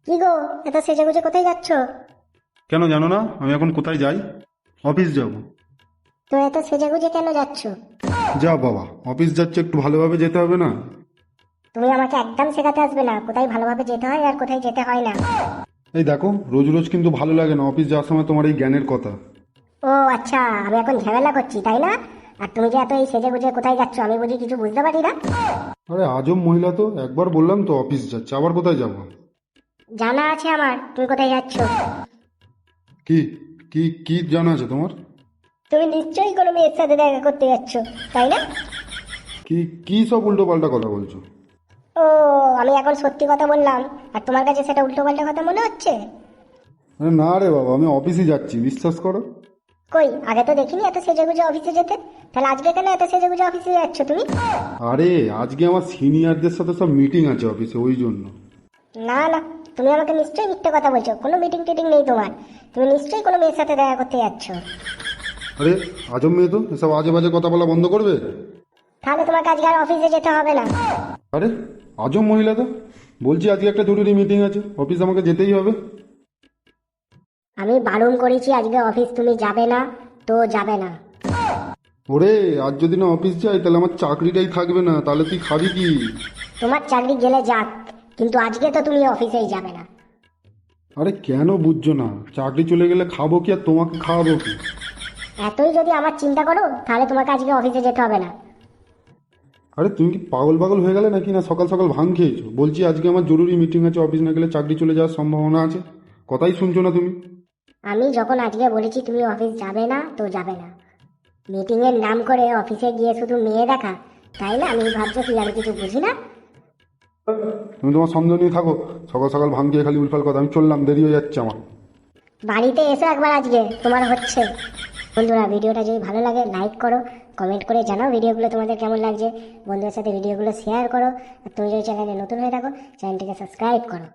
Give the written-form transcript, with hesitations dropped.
কি গো, এত সেজে গুজে কোথায় যাচ্ছ? কেন জানো না আমি এখন কোথায় যাই? অফিস যাব। তো এত সেজে গুজে কেন যাচ্ছ? যা বাবা, অফিস যাচ্ছে, একটু ভালোভাবে যেতে হবে না? তুমি আমাকে একদম শেখাতে আসবে না কোথায় ভালোভাবে যেতে হয় আর কোথায় যেতে হয় না। এই দেখো, রোজ রোজ কিন্তু ভালো লাগে না অফিস যাওয়ার সময় তোমার এই জ্ঞানের কথা। ও আচ্ছা, আমি এখন ঝামেলা করছি তাই না? আর তুমি যে এত এই সেজে গুজে কোথায় যাচ্ছ আমি বুঝি কিছু বুঝতে পারি না। আরে আজব মহিলা তো, একবার বললাম তো অফিস যাচ্ছে, আবার কোথায় যাব? জানা আছে আমার তুমি কোথায় যাচ্ছ। কি কি কি জানা আছে তোমার? তুমি নিশ্চয়ই কোনো মেয়ের সাথে দেখা করতে যাচ্ছ, তাই না? কি কি সব উল্টো পাল্টা কথা বলছো? ও, আমি এখন সত্যি কথা বললাম আর তোমার কাছে সেটা উল্টো পাল্টা কথা মনে হচ্ছে? আরে না রে বাবা, আমি অফিসে যাচ্ছি, বিশ্বাস করো। কই, আগে তো দেখিনি এত সেজে গুজে অফিসে যেতে। তাহলে আজকে কেন এত সেজে গুজে অফিসে যাচ্ছ তুমি? আরে আজকে আমার সিনিয়রদের সাথে সব মিটিং আছে অফিসে, ওই জন্য। না না, তুমি আমাকে নিশ্চয়ই মিথ্যে কথা বলছো, কোনো মিটিং টিটিং নেই তোমার। তুমি নিশ্চয়ই কোনো মেয়ের সাথে দেখা করতে যাচ্ছ। আরে আজব মেয়ে তো, এসব আজে বাজে কথা বলা বন্ধ করবে? তাহলে তোমাকে আজকে আর অফিসে যেতে হবে না। আরে আজব মহিলা তো, বলছি আজকে একটা জরুরি মিটিং আছে, অফিস আমাকে যেতেই হবে। আমি বারণ করেছি আজকে অফিস তুমি যাবে না, তো যাবে না। ওরে, আজ যদি না অফিস যাই তাহলে আমার চাকরিটাই থাকবে না, তাহলে তুই খাবি কি? তোমার চাকরি গেলে যাক, কিন্তু আজকে তো তুমি অফিসেই যাবে না। আরে কেন বুঝছো না? চাকরি চলে গেলে খাবো কি আর তোমাকে খাওয়াবো কি? এতই যদি আমার চিন্তা করো তাহলে তোমাকে আজকে অফিসে যেতে হবে না। আরে তুমি কি পাগল পাগল হয়ে গেলে নাকি? না সকাল সকাল ভাঙ খেয়েছো? বলছি আজকে আমার জরুরি মিটিং আছে, অফিস না গেলে চাকরি চলে যাওয়ার সম্ভাবনা আছে। কথাই শুনছো না তুমি? আমি যখন আজকে বলেছি তুমি অফিস যাবে না, তো যাবে না। মিটিং এর নাম করে অফিসে গিয়ে শুধু মেয়ে দেখা, তাই না? আমি ভাবছো কি আমি কিছু বুঝি না? তুমি তোমার সন্দেহ নিয়ে থাকো, সকাল সকাল ভাঙ খেয়ে খালি উল্ফাল কথা। আমি চললাম, দেরি হয়ে যাচ্ছে আমার। বাড়িতে এসো একবার, আজকে তোমার হচ্ছে। বন্ধুরা, ভিডিওটা যদি ভালো লাগে লাইক করো, কমেন্ট করে জানাও ভিডিওগুলো তোমাদের কেমন লাগছে। বন্ধুদের সাথে ভিডিওগুলো শেয়ার করো। আর তুমি যদি চ্যানেলে নতুন হয়ে থাকো চ্যানেলটিকে সাবস্ক্রাইব করো।